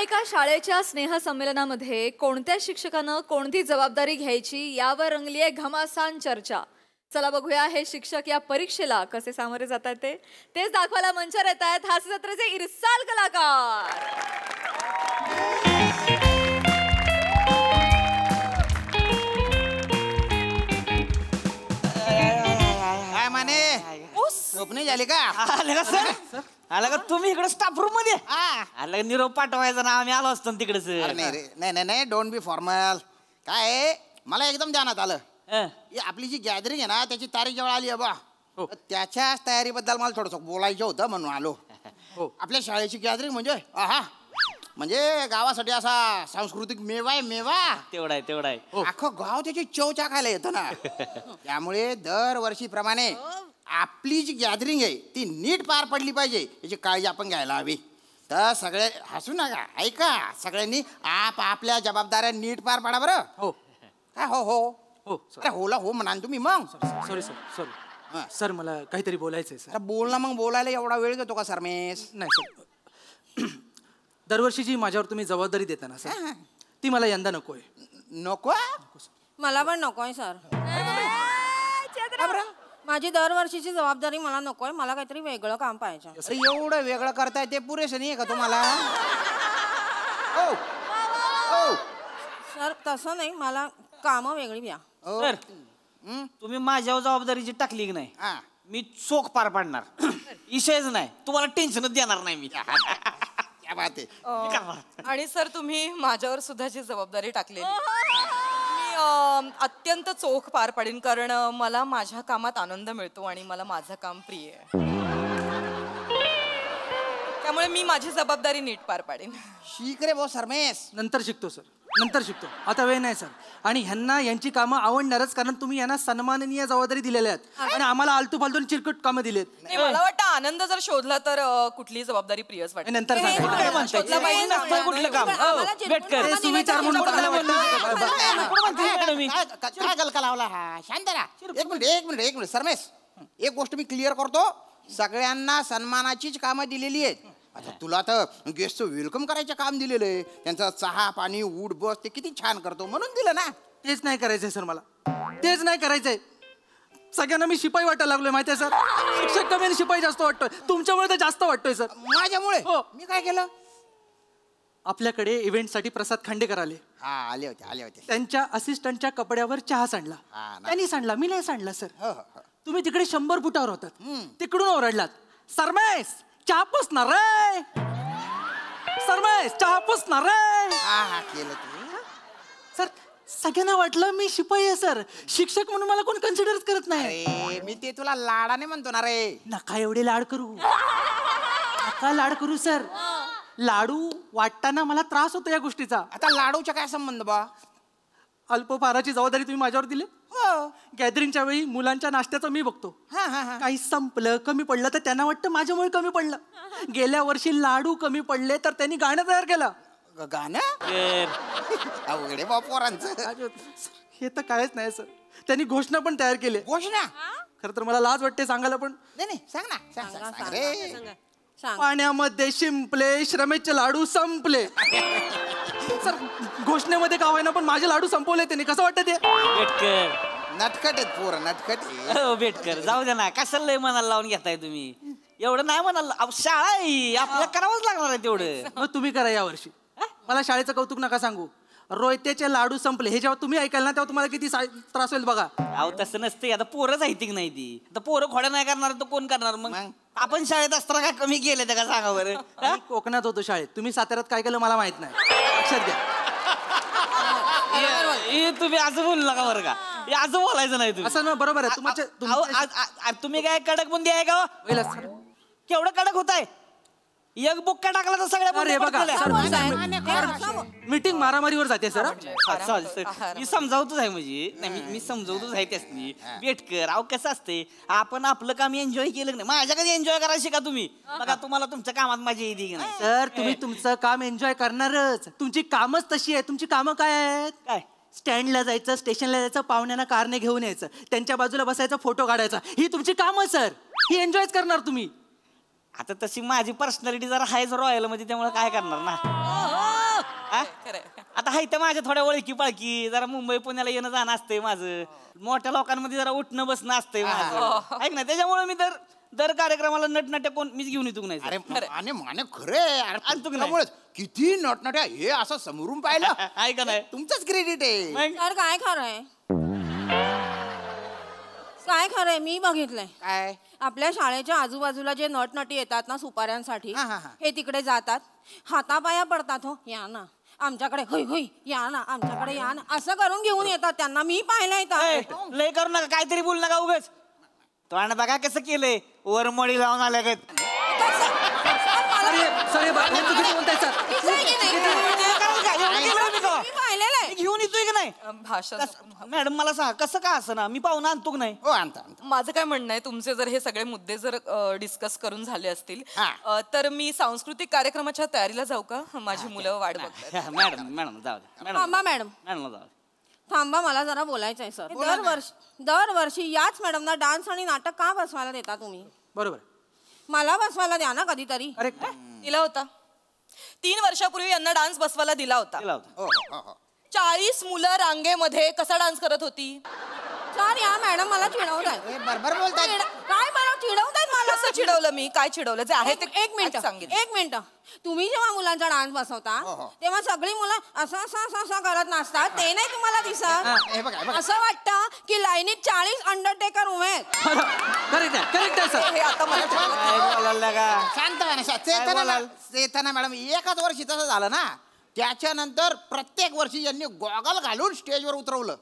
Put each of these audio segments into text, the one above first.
एका शाळेच्या स्नेहसंमेलनामध्ये कोणत्या शिक्षकानं कोणती जबाबदारी घ्यायची यावर रंगली आहे घमासान चर्चा. चला बघूया हे शिक्षक या परीक्षेला कसे सामोरे जात आहेत तेच दाखवायला मंचावर येत आहेत हास्यजत्रेचे इरसाल कलाकार. काय माने झोपणी झाली का? आले का सर? आला का तुम्ही इकडे स्टाफ रूम मध्ये? आला निरोप पाठवायचा ना, आम्ही आलो असतो तिकडे सर. नाही रे, नाही नाही, डोंट बी फॉर्मल. काय मला एकदम ध्यानात आलं, आपली जी गॅदरिंग आहे ना त्याची तारीख जवळ आली आहे बा. त्याच्याच तयारीबद्दल मला थोडंसं बोलायचं होतं म्हणून आलो. आपल्या शाळेची गॅदरिंग म्हणजे म्हणजे गावासाठी असा सांस्कृतिक मेवा आहे, मेवा. तेवढा आहे, तेवढा आहे. अख्खं गाव त्याची चव चाखायला येतं ना. त्यामुळे दरवर्षीप्रमाणे आपली जी गॅदरिंग आहे ती नीट पार पडली पाहिजे याची काळजी आपण घ्यायला हवी. तर सगळे हसू नका, ऐका, सगळ्यांनी आपल्या जबाबदाऱ्या नीट पार पाडा बरं. हो काय हो हो हो अरे होला हो म्हणा तुम्ही मग. सॉरी सर, सॉरी सर, मला काहीतरी बोलायचंय सर. अरे बोल ना मग, बोलायला एवढा वेळ घेतो का सरमेश? नाही सर, दरवर्षी जी माझ्यावर तुम्ही जबाबदारी देता ना सर, ती मला यंदा नकोय. नको? मला पण नकोय सर. माझी दरवर्षीची जबाबदारी मला नकोय, मला काहीतरी वेगळं काम पाहिजे. अरे एवढं वेगळं करताय ते पुरेसं नाही का तुम्हाला? सर तसं नाही, मला कामं वेगळी द्या. सर तुम्ही माझ्यावर जबाबदारी जी टाकली की नाही, मी चोख पार पाडणार. विषयच नाही, तुम्हाला टेन्शनच देणार नाही मी. क्या बात आहे. आणि सर तुम्ही माझ्यावर सुद्धा जी जबाबदारी टाकलेली मी अत्यंत चोख पार पाडीन, कारण मला माझ्या कामात आनंद मिळतो आणि मला माझं काम प्रिय आहे. त्यामुळे मी माझी जबाबदारी नीट पार पाडीन. शिक रे भाऊ सरमेश. नंतर शिकतो सर, नंतर शिकतो, आता वेळ नाही सर. आणि ह्यांना यांची कामं आवडणारच, कारण तुम्ही यांना सन्माननीय जबाबदारी दिलेल्या आहेत आणि आम्हाला आलतू फालतू चिरकट कामं दिलेत. नाही, मला वाटतं आनंद जर शोधला तर कुठली जबाबदारी प्रियच वाटते. नंतर कुठलं काम भेटकर सुविचार म्हणून काय गलका लावला हा? शांत राहा. एक मिनिट सरमेश, एक गोष्ट मी क्लिअर करतो, सगळ्यांना सन्मानाचीच कामं दिलेली आहेत. आता तुला तर गेस्टचं वेलकम करायचं काम दिलेलं आहे, त्यांचा चहा पाणी उठ बस ते किती छान करतो म्हणून दिलं ना. तेच नाही करायचंय सर, मला तेच नाही करायचंय. सगळ्यांना मी शिपाई वाटायला लागलोय माहितीये सर. शिक्षक कमी आणि शिपाई जास्त वाटतोय, तुमच्यामुळे तर जास्त वाटतोय सर. माझ्यामुळे? हो. मी काय केलं? आपल्याकडे इव्हेंटसाठी प्रसाद खांडेकर आले. आले होते. त्यांच्या असिस्टंटच्या कपड्यावर चहा सांडला. त्यांनी सांडला, मी नाही सांडला सर. तुम्ही तिकडे 100 फुटावर होतात, तिकडून ओरडलात, सरमेश चहा पुसणार रे, सरमेश चहा पुसणार रे. केलं सर. सगळ्यांना वाटलं मी शिपाई आहे सर, शिक्षक म्हणून मला कोण कन्सिडर करत नाही. अरे मी ते तुला लाडाने म्हणतो ना रे. नका एवढे लाड करू, नका लाड करू सर. लाडू वाटताना मला त्रास होतो या गोष्टीचा. आता लाडूचा काय संबंध बा? अल्पहाराची जबाबदारी तुम्ही माझ्यावर दिली. गॅदरिंगच्या वेळी मुलांच्या नाश्त्याचं मी बघतो. काही संपलं कमी पडलं तर त्यांना वाटतं माझ्यामुळे कमी पडलं. गेल्या वर्षी लाडू कमी पडले तर त्यांनी गाणं तयार केलं. गाणं? अवघडे बापोरांचं. हे तर कायच नाही सर. त्यांनी घोषणा पण तयार केली. घोषणा? खरं तर मला लाज वाटते सांगायला, पण नाही सांग ना, सांग रे. पाण्यामध्ये शिंपले श्रमेचे लाडू संपले. सर घोषणेमध्ये का होईना पण माझे लाडू संपवले त्यांनी. कसं वाटतं ते? नटखट आहेत पोर, नटखट. भेटकर जाऊ द्या ना, कशाला लय मनाला लावून घेताय तुम्ही? एवढं नाही म्हणाल, शाळा आहे आपल्याला करावंच लागणार आहे तेवढं. मग तुम्ही करा यावर्षी. मला शाळेचं कौतुक नका सांगू. रोयतेचे लाडू संपले हे जेव्हा तुम्ही ऐकाल ना तेव्हा तुम्हाला किती त्रास होईल बघा. अहो तसं नसते, आता पोरंच आहे की नाही ती. आता पोरं खोड्या नाही करणार तर कोण करणार मग? आपण शाळेत असताना काय कमी केलं का सांगा बरं? कोकणात होतो शाळेत, तुम्ही साताऱ्यात काय केलं मला माहित नाही. लक्षात घ्या. तुम्ही असं बोलू नका बरं का, असं बोलायचं नाही तुम्ही. असं ना, बरोबर आहे. तुम्ही काय कडक बुंदी आहे का? केवढं कडक होत आहे? एक बुक्का टाकला तर सगळ्या मीटिंग मारामारीवर जाते सर. मी समजावतोच आहे म्हणजे मी समजावतोच आहे त्यासनी. भेटकर अहो कसं असते, आपण आपलं काम एन्जॉय केलं नाही, माझ्या कधी एन्जॉय करायला शिका तुम्ही. बघा तुम्हाला तुमच्या कामात मजा येते की नाही? सर तुम्ही तुमचं काम एन्जॉय करणारच, तुमची कामच तशी आहे. तुमची कामं काय आहेत? काय? स्टँडला जायचं, स्टेशनला जायचं, पाहुण्यांना कारने घेऊन यायचं, त्यांच्या बाजूला बसायचं, फोटो काढायचा, ही तुमची कामं सर. ही एन्जॉयच करणार तुम्ही. आता तशी माझी पर्सनॅलिटी जरा हायच रॉयल मध्ये, त्यामुळे काय करणार ना. खरंय. आता हाय तर माझ्या थोड्या ओळखी पाळकी जरा मुंबई पुण्याला येणं जाणं असतंय माझं मोठ्या लोकांमध्ये जरा उठणं बसणं असतंय माझं ऐक ना त्याच्यामुळे मी दर कार्यक्रमाला नटनाट्य कोण मीच घेऊन येतो नाही अरे माने माने खरे आणतो की नाही? त्यामुळेच किती नटनट्या हे असं समोरून पाहिलं आहे का नाही तुमचंच क्रेडिट आहे मग तर काय खरंय काय खरंय मी बघितलंय काय आपल्या शाळेच्या आजूबाजूला जे नटनटी येतात ना सुपाऱ्यांसाठी हा, हा, हा. हे तिकडे जातात हातापाया पडतात हो या ना आमच्याकडे होय होय या ना आमच्याकडे या ना असं करून घेऊन येतात त्यांना मी पाहिलंय ए, तर लय करू नका काहीतरी बोलू नका उगाच तो आणि बघा कसं केलंय वरमळी लावून आल्या का सर हे चुकीचं बोलताय सर मी पाहिलेलं आहे घेऊन येतोय का नाही भाषा मॅडम मला सांगा कसं का असं ना मी पाहुणा आणतो का नाही हो आणता आणता. माझं काय म्हणणं आहे तुमचे जर हे सगळे मुद्दे जर डिस्कस करून झाले असतील तर मी सांस्कृतिक कार्यक्रमाच्या तयारीला जाऊ का माझी मुलं वाट बघतात मॅडम जाऊ दे थांबा मॅडम मॅडम जाऊ दे थांबा मला जरा बोलायचं आहे सर दरवर्षी याच मॅडमना डान्स आणि नाटक का बसवायला देता तुम्ही बरोबर मला बसवायला द्या ना कधीतरी करेक्ट दिला होता 3 वर्षापूर्वी यांना डान्स बसवायला दिला होता केला होता हो हो हो 40 मुलं रांगेमध्ये कसा डान्स करत होती सर या मॅडम मला चिडवताय हे बरोबर बोलताय काय मला चिडवताय मला कसं चिडवलं मी काय चिडवलं जे आहे ते एक मिनिट सांगितलं एक मिनिट तुम्ही जेव्हा मुलांचा डान्स बसवता हो, हो. तेव्हा सगळी मुलं असं करत नसतात ते नाही तुम्हाला दिसत हे बघा हे बघा असं वाटतं की लाईनीत 40 अंडरटेकर उभे आहेत. करेक्ट आहे सर हे आता मला काय बोलायला का शांत व्हा ना, चेतना मॅडम एकाच वर्षी तसं झालं ना त्याच्यानंतर प्रत्येक वर्षी यांनी गॉगल घालून स्टेजवर उतरवलं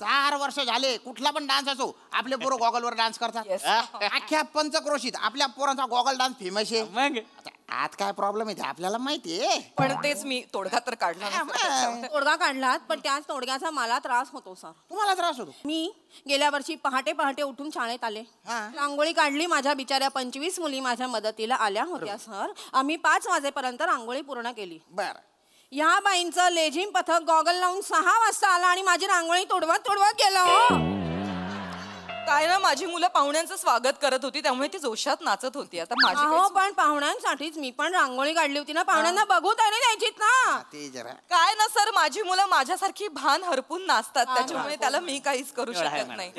4 वर्ष झाले कुठला पण डान्स असो आपले पोरं गॉगलवर डान्स करतात अख्ख्या पंचक्रोशीत आपल्या पोरांचा गॉगल डान्स फेमस आहे मग आता आज काय प्रॉब्लेम आहे ते आपल्याला माहिती आहे पण तेच मी तोडगा तर काढला नसता. तोडगा काढलात पण त्याच तोडग्याचा मला त्रास होतो सर तुम्हाला त्रास होतो मी गेल्या वर्षी पहाटे उठून शाळेत आले हा. रांगोळी काढली माझ्या बिचाऱ्या 25 मुली माझ्या मदतीला आल्या होत्या सर आम्ही 5 वाजेपर्यंत रांगोळी पूर्ण केली बर या बाईंचं लेझिम पथक गॉगल लावून 6 वाजता आला आणि माझी रांगोळी तोडवत गेलं हो काय ना माझी मुलं पाहुण्यांचं स्वागत करत होती त्यामुळे ती जोशात नाचत होती आता माझी हो काही पण पाहुण्यांसाठीच मी पण रांगोळी काढली होती ना पाहुण्यांना बघू तरी द्यायचीत ना ते जरा काय ना सर माझी मुलं माझ्यासारखी भान हरपून नाचतात त्याच्यामुळे त्याला मी काहीच करू शकत नाही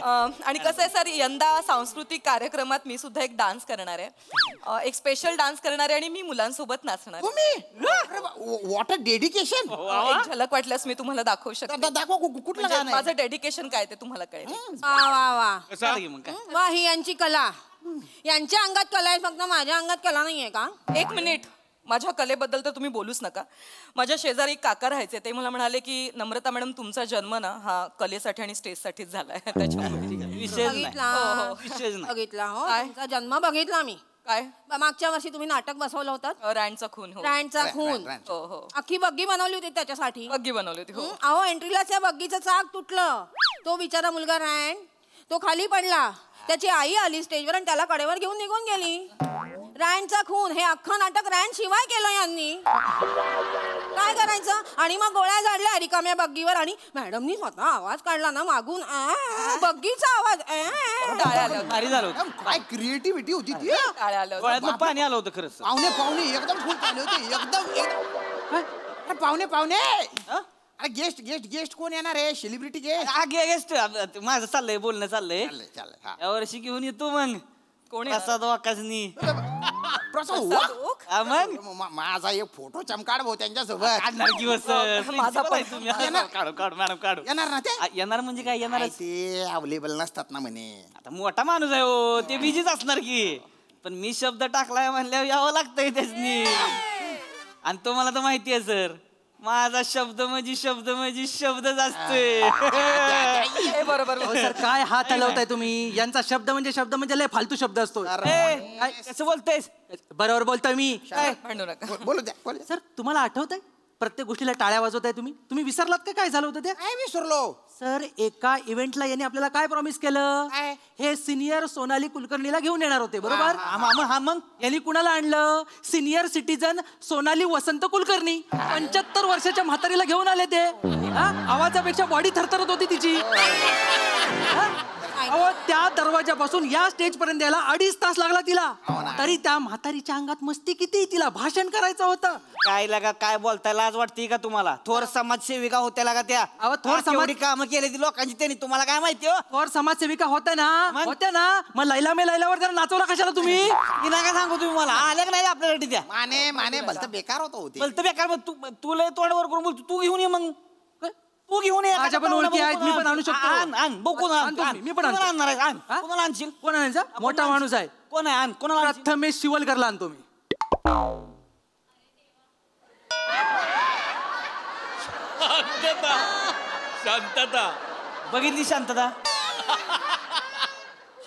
आणि कसं आहे सर यंदा सांस्कृतिक कार्यक्रमात मी सुद्धा एक डान्स करणार आहे एक स्पेशल डान्स करणार आहे आणि मी मुलांसोबत नाचणार आहे. तुम्ही वॉट अ डेडिकेशन एक झलक वाटल्यास मी तुम्हाला दाखवू शकते दाखवा कुठलं म्हणजे गाणं आहे? माझं डेडिकेशन काय ते तुम्हाला कळेल वा वा वा चालेल की मग काय वा ही यांची कला यांच्या अंगात कला आहे फक्त माझ्या अंगात कला नाहीये का एक मिनिट माझ्या कलेबद्दल तर तुम्ही बोलूच नका माझ्या शेजारी एक काका राहायचे ते मला म्हणाले की नम्रता मॅडम तुमचा जन्म ना हा कलेसाठी आणि स्टेजसाठीच झालाय त्याच्यामुळे विषयच नाही बघितला विषयच नाही बघितला हो काय? तुमचा जन्म बघितला मी काय मागच्या वर्षी तुम्ही नाटक बसवलं होतं रँडचा खून हो रँडचा खून रँड. हो हो अख्खी बग्गी बनवली होती त्याच्यासाठी बग्गी बनवली होती हो अहो एंट्रीलाच त्या बग्गीचं चाक तुटलं तो बिचारा मुलगा रँड तो खाली पडला त्याची आई आली स्टेजवर आणि त्याला कडेवर घेऊन निघून गेली रँडचा खून हे अख्खं नाटक रँड शिवाय केलं यांनी काय करायचं आणि मग गोळ्या झाडल्या रिकाम्या बग्गीवर आणि मॅडमनी स्वतः आवाज काढला ना मागून बग्गीचा आवाज टाळ्या आल्या होत्या. भारी झालं होतं. काय क्रिएटिव्हिटी होती ती टाळ्या आल्या होत्या. डोळ्यातनं पाणी आलं होतं खरंच पाहुणे एकदम फुल चालले होते एकदम पाहुणे अरे गेस्ट कोण येणार आहे सेलिब्रिटी गेस्ट माझं चाललंय बोलणं चाललंय चाललंय हा. या वर्षी घेऊन येतो मग कोण प्रसाद वाकासनी प्रसाद ओक? हा मग माझा एक फोटो चमकाड भाऊ त्यांच्यासोबत काढणार की बस माझा पण. काढू मॅडम काढू येणार ना ते येणार म्हणजे काय येणार ते अवेलेबल नसतात ना म्हणे आता मोठा माणूस आहे हो ते बिझीच असणार की पण मी शब्द टाकलाय म्हणल्यावर यावं लागतंय त्यासनी आणि तो मला तर माहिती आहे सर माझा शब्दच असतोय हे बरोबर सर काय हात हलवताय तुम्ही यांचा शब्द म्हणजे लय फालतू शब्द असतो ए, कसं बोलतेस बरोबर बोलतोय मी म्हणू नका बोलू द्या सर तुम्हाला आठवतंय प्रत्येक गोष्टीला टाळ्या वाजवताय तुम्ही विसरलात का काय झालं होतं ते काय विसरलो सर एका इव्हेंटला यांनी आपल्याला काय प्रॉमिस केलं काय? हे सिनियर सोनाली कुलकर्णीला घेऊन येणार होते बरोबर हा मग यांनी कुणाला आणलं सिनियर सिटीजन सोनाली वसंत कुलकर्णी 75 वर्षाच्या म्हातारीला घेऊन आले ते हा? आवाजापेक्षा बॉडी थरथरत होती तिची अहो त्या दरवाजापासून या स्टेज पर्यंत यायला 2.5 तास लागला तिला. तरी त्या म्हातारीच्या अंगात मस्ती किती, तिला भाषण करायचं होतं. काय लागा काय बोलताय, लाज वाटते का तुम्हाला? थोर समाजसेविका होत्या लागा त्या. अहो, थोर एवढी कामं केली ती लोकांची त्यांनी, तुम्हाला काय माहिती हो? थोर समाजसेविका होत्या ना, मग लैला मे लैलावर जरा नाचवला कशाला तुम्ही? हिला काय सांगू तुम्ही मला, आल्या का नाही आपल्यासाठी त्या? माने भलतं बेकार होते. बोलतं बेकार, मग तू लय तोंडवर करून बोलतो. तू घेऊन ये मग, तू घेऊन ये. माझ्या पण ओळखी आहेत, मी पण आणू शकतो. आण बघू ना, मी पण आणतो. आणणार आहे. आण, कोणाला आणशील? कोण आणायचा? मोठा माणूस आहे. कोण आहे? आण, कोणाला आणशील? प्रथमेश शिवलकरला आणतो मी. शांतता. बघितली शांतता?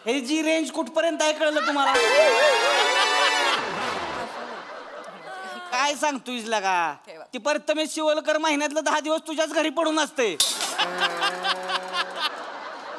हे जी रेंज कुठपर्यंत आहे कळलं तुम्हाला? काय सांगतोय लागा? ती प्रथमेश शिवलकर महिन्यातलं 10 दिवस तुझ्याच घरी पडून असते.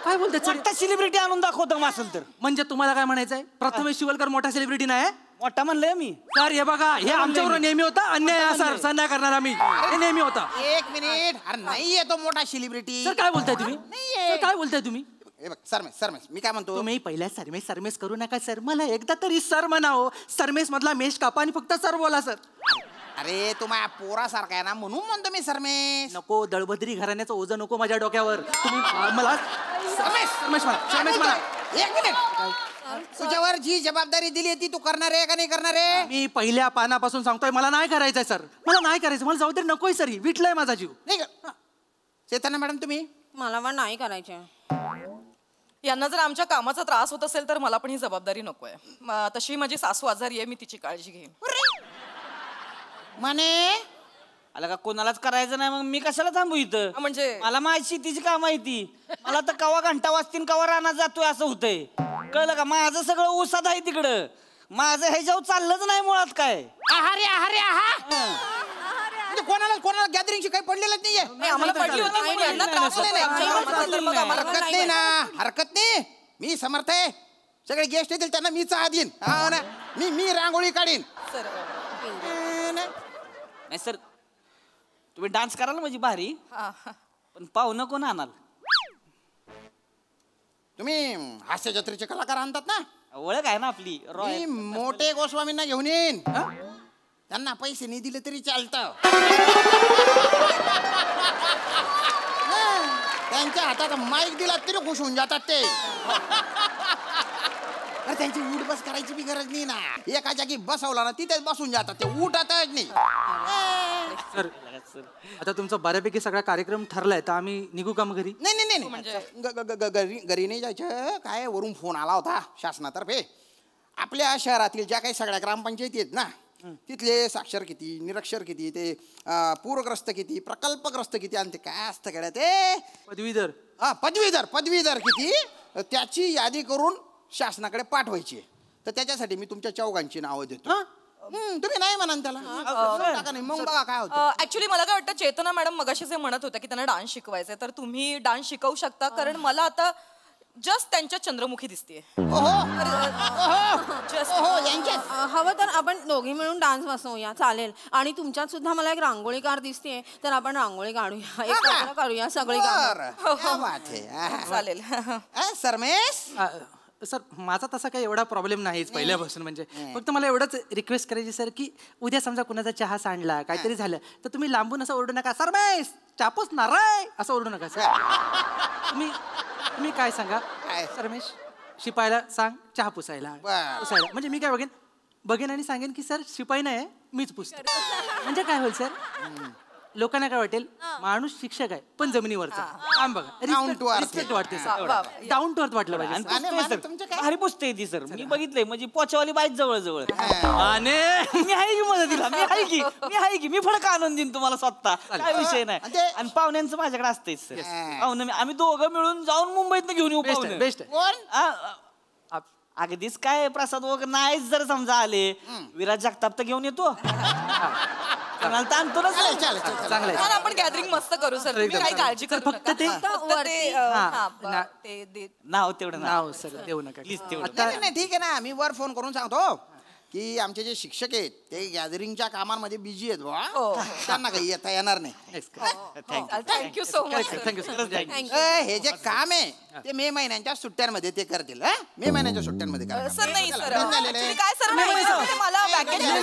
काय बोलते? मोठा सेलिब्रिटी आणून दाखवतो असेल तर. म्हणजे तुम्हाला काय म्हणायचंय? प्रथमेश शिवलकर मोठा सेलिब्रिटी नाही? मोठा म्हणलंय मी. सर हे बघा, हे आमच्यावर नेहमी होता अन्याय. सर संध्या करणार आम्ही, हे नेहमी होता. 1 मिनिट. अरे नाहीये तो मोठा सेलिब्रिटी. सर काय बोलताय तुम्ही? सर काय बोलताय तुम्ही? हे बघ सरमेश मी काय म्हणतो, तुम्ही पहिल्या सरमेश करू नका सर. मला एकदा तरी सर म्हणावं. सरमेश मधला मेश कापा आणि फक्त सर बोला सर. अरे तू माझ्या पोरासारखा आहे ना, म्हणून म्हणतो मी सरमेश. नको, दळभद्री घराण्याचं ओझं नको माझ्या डोक्यावर. तुम्ही मला सरमेश म्हणा. 1 मिनिट. तुझ्यावर जी जबाबदारी दिली ती तू करणार आहे का नाही करणार आहे? मी पहिल्या पानापासून सांगतोय, मला नाही करायचंय सर. मला नाही करायचं. मला जाऊ दे, नकोय सर. विटलाय माझा जीव. नाही का चेतना मॅडम तुम्ही? मला पण नाही करायचे. यांना जर आमच्या कामाचा त्रास होत असेल तर मला पण ही जबाबदारी नकोय. तशी माझी सासू आजारी आहे, मी तिची काळजी घेईन. म्हणे आला का कोणालाच करायचं नाही, मग मी कशाला थांबू इथं? म्हणजे मला माझी शेतीची काम माहिती. मला तर कवा घंटा वाजतीन कवा रानात जातोय असं होतंय. कळलं का? माझं सगळं ऊसात आहे तिकडं. माझं ह्याच्यावर चाललंच नाही मुळात काय. म्हणजे कोणाला गॅदरिंगची काही पडलेलंच नाहीये. आम्हाला पडली होती म्हणून यांना त्रास होत नाही. आमच्या कामाचा तर मग आम्हाला हरकत नाही ना, हरकत नाही. मी समर्थ आहे. सगळे गेस्ट येतील त्यांना मी चहा देईन. हा ना, मी रांगोळी काढीन. नाही सर, तुम्ही डान्स कराल म्हणजे भारी, पण पाहुणं कोण आणाल? तुम्ही हास्य जत्रेचे कलाकार आणतात ना, ओळख आहे ना आपली. मी मोठे गोस्वामींना घेऊन येईन. त्यांना पैसे नाही दिले तरी चालतं. त्यांच्या हातात माईक दिला तरी खुश होऊन जातात ते. अरे त्यांची उठ बस करायची बी गरज नाही ना. एका जागी बसवला ना तिथेच बसून जातात ते, उठतच नाही. सर आता तुमचा बऱ्यापैकी सगळा कार्यक्रम ठरलाय, तर आम्ही निघू का मग घरी? नाही घरी नाही जायचं. काय वरून फोन आला होता शासनातर्फे. आपल्या शहरातील ज्या काही सगळ्या ग्रामपंचायती आहेत ना, तिथले साक्षर किती, निरक्षर किती, ते पूरग्रस्त किती, प्रकल्पग्रस्त किती, आणि ते काय असतं गड्या ते पदवीधर किती, त्याची यादी करून शासनाकडे पाठवायची. तर त्याच्यासाठी मी तुमच्या चौघांची नावं देतो. तुम्ही नाही म्हणाल त्याला, मग बघा काय होतं. ऍक्च्युली मला काय वाटतं, चेतना मॅडम मगाशी जे म्हणत होत्या की त्यांना डान्स शिकवायचे, तर तुम्ही डान्स शिकवू शकता. कारण मला आता जस्ट त्यांच्या चंद्रमुखी दिसतीये. हवं तर आपण दोघी मिळून डान्स बसवूया, चालेल. आणि तुमच्यात सुद्धा मला एक रांगोळीकार दिसते, तर आपण रांगोळी काढूया, एकत्र करूया सगळी चालेल. सरमेश सर माझा तसा काही एवढा प्रॉब्लेम नाहीच पहिल्यापासून. म्हणजे फक्त मला एवढंच रिक्वेस्ट करायची सर, की उद्या समजा कुणाचा चहा सांडला, काहीतरी झालं, तर तुम्ही लांबून असं ओरडू नका, सरमेश चापूस नाराय असं ओरडू नका सर. तुम्ही काय सांगा, सरमेश शिपायला सांग चहा पुसायला. म्हणजे मी काय बघेन आणि सांगेन की सर शिपाई नाही, मीच पुसतो. म्हणजे काय होईल सर, लोकांना काय वाटेल, माणूस शिक्षक आहे पण जमिनीवरचा काम बघा, रिस्पेक्ट वाटते सर. डाऊन टू अर्थ वाटलं पाहिजे. भारी पुसते ती सर, मी बघितलंय. म्हणजे पोचवाली बाईच जवळ आणि मी आहे की मदतीला, मी आहे की मी फडक आणून देईन तुम्हाला स्वतः, काय विषय नाही. आणि पाहुण्यांचं माझ्याकडे असतेच सर. पाहुणे आम्ही दोघं मिळून जाऊन मुंबईत घेऊन येऊ. बेस्ट. अगदीच काय प्रसाद वगैरे नाहीच जर समजा आले, विराज जगताप तर घेऊन येतो. चांगलं आपण गॅदरिंग मस्त करू सर, तुम्ही काही काळजी करू फक्त ते नाव तेवढं नाव सर देऊ नका. ठीक आहे ना, मी वर फोन करून सांगतो. की आमचे जे शिक्षक आहेत ते गॅदरिंगच्या कामांमध्ये बिझी आहेत बा, त्यांना काही येता येणार नाही. Thank you so much. हे जे काम आहे ते मे महिन्यांच्या सुट्ट्यांमध्ये ते करतील. मे महिन्याच्या सुट्ट्यांमध्ये करा. सर नाही सर झालेलं आहे. काय सर मला वॅकेशन